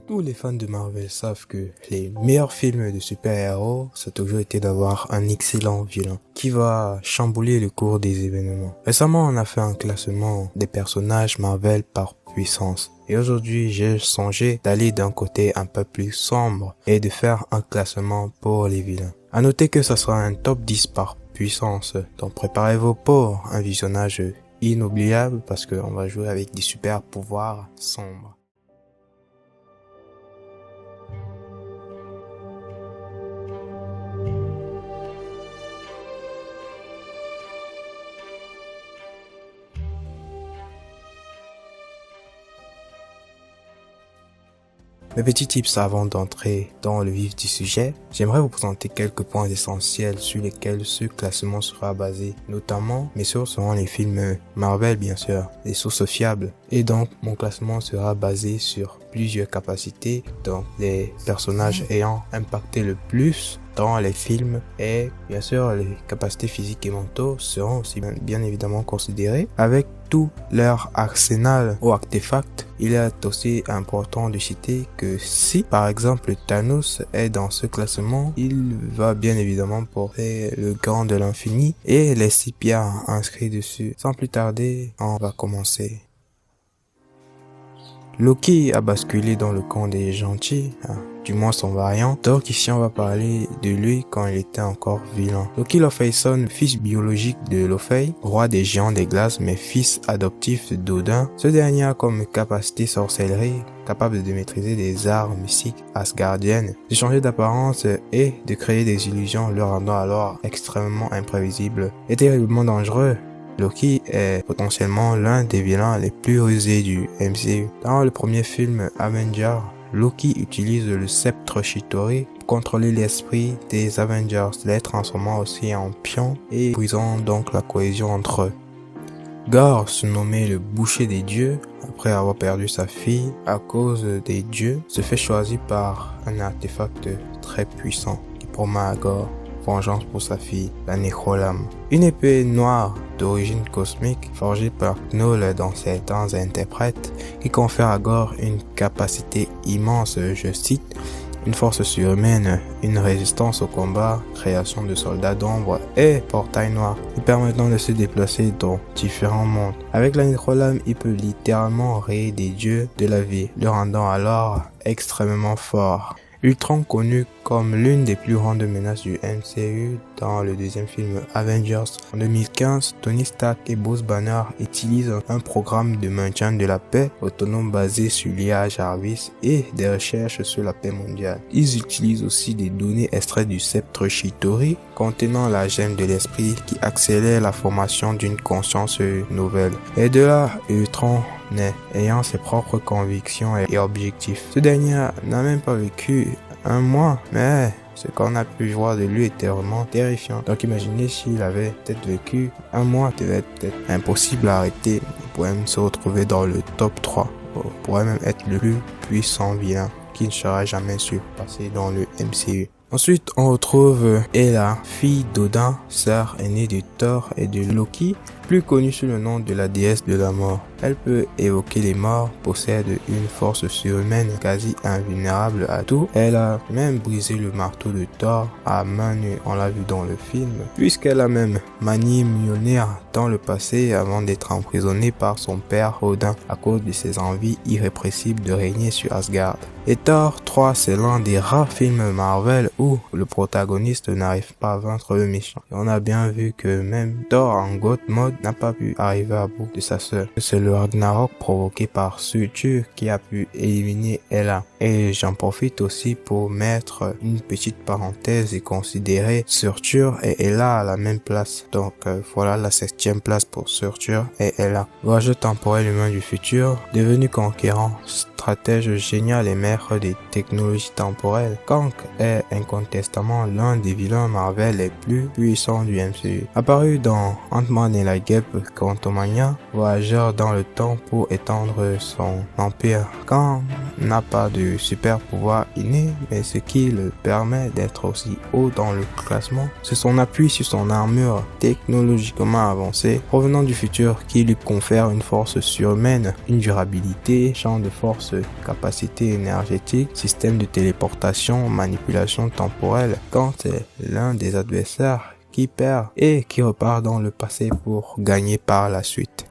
Tous les fans de Marvel savent que les meilleurs films de super-héros, ça a toujours été d'avoir un excellent vilain qui va chambouler le cours des événements. Récemment, on a fait un classement des personnages Marvel par puissance. Et aujourd'hui, j'ai songé d'aller d'un côté un peu plus sombre et de faire un classement pour les vilains. À noter que ça sera un top 10 par puissance, donc préparez-vous pour un visionnage inoubliable parce qu'on va jouer avec des super pouvoirs sombres. Mes petits tips avant d'entrer dans le vif du sujet, j'aimerais vous présenter quelques points essentiels sur lesquels ce classement sera basé. Notamment, mes sources seront les films Marvel bien sûr, les sources fiables. Et donc, mon classement sera basé sur plusieurs capacités, donc les personnages ayant impacté le plus dans les films, et bien sûr les capacités physiques et mentaux seront aussi bien évidemment considérées avec tout leur arsenal ou artefact. Il est aussi important de citer que si par exemple Thanos est dans ce classement, il va bien évidemment porter le gant de l'infini et les 6 pierres inscrites dessus. Sans plus tarder, on va commencer. Loki a basculé dans le camp des gentils, du moins son variant, donc ici on va parler de lui quand il était encore vilain. Loki Lofeison, fils biologique de Lofei, roi des géants des glaces mais fils adoptif d'Odin. Ce dernier a comme capacité sorcellerie, capable de maîtriser des arts mystiques asgardiennes, de changer d'apparence et de créer des illusions, le rendant alors extrêmement imprévisible et terriblement dangereux. Loki est potentiellement l'un des vilains les plus rusés du MCU. Dans le premier film Avengers, Loki utilise le sceptre Chitauri pour contrôler l'esprit des Avengers, les transformant aussi en pions et brisant donc la cohésion entre eux. Gorr, surnommé le boucher des dieux, après avoir perdu sa fille à cause des dieux, se fait choisir par un artefact très puissant qui promet à Gorr vengeance pour sa fille, la Necrolam. Une épée noire d'origine cosmique forgée par Knull dans ses temps interprètes qui confère à Gorr une capacité immense, je cite, une force surhumaine, une résistance au combat, création de soldats d'ombre et portail noir, lui permettant de se déplacer dans différents mondes. Avec la Necrolam, il peut littéralement rayer des dieux de la vie, le rendant alors extrêmement fort. Ultron, connu comme l'une des plus grandes menaces du MCU dans le deuxième film Avengers. En 2015, Tony Stark et Bruce Banner utilisent un programme de maintien de la paix autonome basé sur l'IA Jarvis et des recherches sur la paix mondiale. Ils utilisent aussi des données extraites du sceptre Chitauri contenant la gemme de l'esprit qui accélère la formation d'une conscience nouvelle. Et de là, Ultron naît, ayant ses propres convictions et objectifs. Ce dernier n'a même pas vécu un mois, mais ce qu'on a pu voir de lui était vraiment terrifiant. Donc imaginez s'il avait peut-être vécu un mois, devait être peut-être impossible à arrêter. Il pourrait même se retrouver dans le top 3. Il pourrait même être le plus puissant vilain qui ne sera jamais surpassé dans le MCU. Ensuite, on retrouve Hela, fille d'Odin, sœur aînée de Thor et de Loki, plus connue sous le nom de la déesse de la mort. Elle peut évoquer les morts, possède une force surhumaine quasi invulnérable à tout. Elle a même brisé le marteau de Thor à main nue, on l'a vu dans le film, puisqu'elle a même manié Mjolnir dans le passé avant d'être emprisonnée par son père Odin à cause de ses envies irrépressibles de régner sur Asgard. Et Thor 3, c'est l'un des rares films Marvel où le protagoniste n'arrive pas à vaincre le méchant. Et on a bien vu que même Thor en God mode n'a pas pu arriver à bout de sa sœur. C'est le Ragnarok provoqué par Surtur qui a pu éliminer Hela. Et j'en profite aussi pour mettre une petite parenthèse et considérer Surtur et Hela à la même place. Donc voilà la 7e place pour Surtur et Hela. Voyageur temporel humain du futur, devenu conquérant, stratège génial et maître des technologies temporelles, Kang est incontestablement l'un des vilains Marvel les plus puissants du MCU. Apparu dans Ant-Man et la Guêpe Quantumania, voyageur dans le le temps pour étendre son empire. Kang n'a pas de super pouvoir inné, mais ce qui le permet d'être aussi haut dans le classement, c'est son appui sur son armure technologiquement avancée provenant du futur qui lui confère une force surhumaine, une durabilité, champ de force, capacité énergétique, système de téléportation, manipulation temporelle. Kang est l'un des adversaires qui perd et qui repart dans le passé pour gagner par la suite.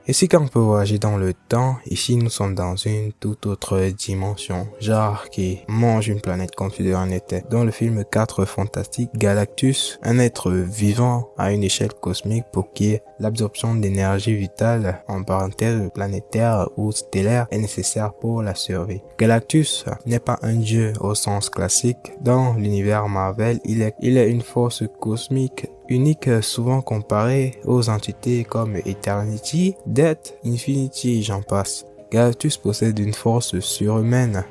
Et si Kang peut voyager dans le temps, ici nous sommes dans une toute autre dimension, genre qui mange une planète comme si de rien n'était. Dans le film 4 Fantastique, Galactus, un être vivant à une échelle cosmique pour qui l'absorption d'énergie vitale, en parenthèse planétaire ou stellaire, est nécessaire pour la survie. Galactus n'est pas un dieu au sens classique. Dans l'univers Marvel, il est une force cosmique unique, souvent comparée aux entités comme Eternity, Death, Infinity, j'en passe. Galactus possède une force surhumaine,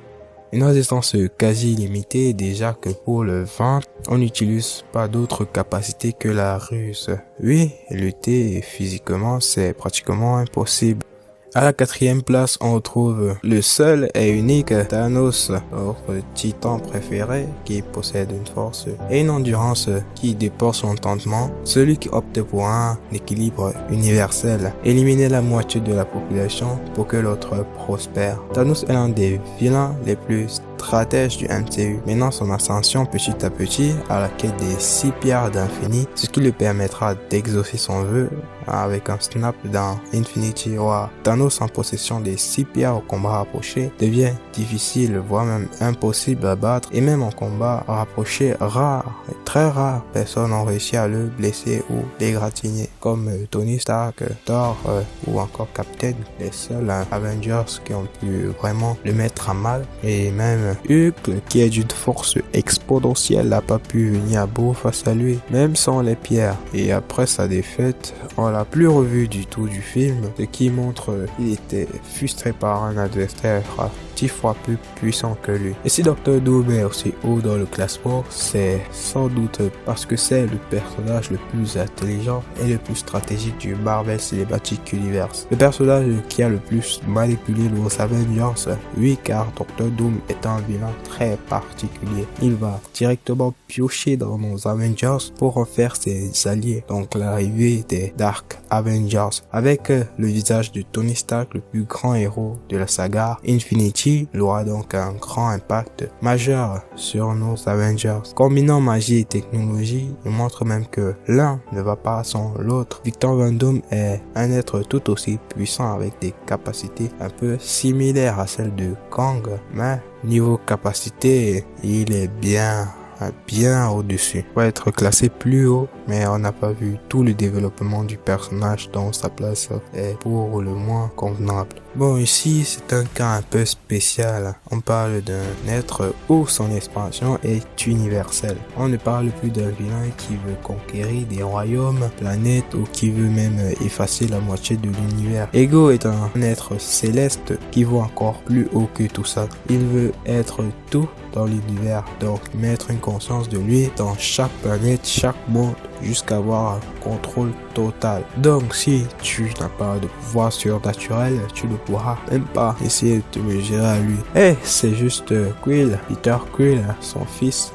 une résistance quasi illimitée, déjà que pour le vaincre, on n'utilise pas d'autre capacité que la ruse. Oui, lutter physiquement, c'est pratiquement impossible. À la 4e place, on retrouve le seul et unique Thanos, notre titan préféré, qui possède une force et une endurance qui dépasse l'entendement. Celui qui opte pour un équilibre universel, éliminer la moitié de la population pour que l'autre prospère. Thanos est l'un des vilains les plus stratèges du MCU, menant son ascension petit à petit à la quête des 6 pierres d'infini, ce qui lui permettra d'exaucer son vœu avec un snap dans Infinity War. Thanos en possession des 6 pierres au combat rapproché devient difficile, voire même impossible à battre, et même en combat rapproché rare, très rare, personne n'a réussi à le blesser ou l'égratigner, comme Tony Stark, Thor ou encore Captain, les seuls Avengers qui ont pu vraiment le mettre à mal. Et même Hulk, qui est d'une force exponentielle, n'a pas pu venir à bout face à lui, même sans les pierres. Et après sa défaite, on l'a plus revu du tout du film, ce qui montre qu'il était frustré par un adversaire 10 fois plus puissant que lui. Et si Dr. Doom est aussi haut dans le classement, c'est sans doute parce que c'est le personnage le plus intelligent et le plus stratégique du Marvel Cinematic Universe. Le personnage qui a le plus manipulé nos Avengers. Oui, car Dr. Doom est un vilain très particulier. Il va directement piocher dans nos Avengers pour en faire ses alliés. Donc l'arrivée des Dark Avengers avec le visage de Tony Stark, le plus grand héros de la saga Infinity, aura donc un grand impact majeur sur nos Avengers. Combinant magie et technologie, il montre même que l'un ne va pas sans l'autre. Victor Von Doom est un être tout aussi puissant avec des capacités un peu similaires à celles de Kang, mais niveau capacité, il est bien au-dessus. Il va être classé plus haut, mais on n'a pas vu tout le développement du personnage, dont sa place est pour le moins convenable. Bon, ici c'est un cas un peu spécial. On parle d'un être où son expansion est universelle. On ne parle plus d'un vilain qui veut conquérir des royaumes, planètes ou qui veut même effacer la moitié de l'univers. Ego est un être céleste qui voit encore plus haut que tout ça. Il veut être tout dans l'univers, donc mettre une conscience de lui dans chaque planète, chaque monde, jusqu'à avoir un contrôle total. Donc si tu n'as pas de pouvoir surnaturel, tu ne pourras même pas essayer de te mesurer à lui. Et c'est juste Quill, Peter Quill, son fils,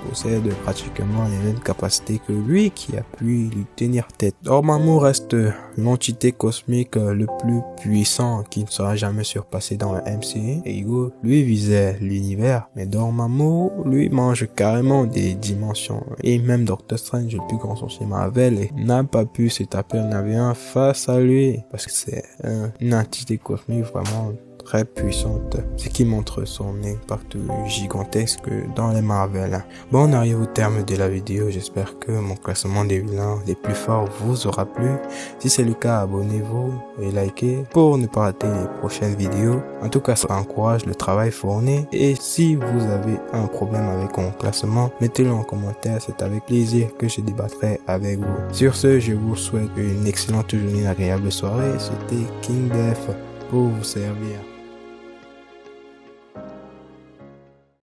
possède pratiquement les mêmes capacités que lui, qui a pu lui tenir tête. Dormammu reste l'entité cosmique le plus puissant qui ne sera jamais surpassé dans le MCU. Ego, lui, visait l'univers, mais Dormammu, lui, mange carrément des dimensions. Et même Doctor Strange, le plus grand sorcier Marvel, n'a pas pu se taper un avion face à lui, parce que c'est une entité cosmique vraiment très puissante, ce qui montre son impact gigantesque dans les Marvel. Bon, on arrive au terme de la vidéo. J'espère que mon classement des vilains les plus forts vous aura plu. Si c'est le cas, abonnez-vous et likez pour ne pas rater les prochaines vidéos. En tout cas, ça encourage le travail fourni. Et si vous avez un problème avec mon classement, mettez-le en commentaire. C'est avec plaisir que je débattrai avec vous. Sur ce, je vous souhaite une excellente journée, une agréable soirée. C'était King Def pour vous servir.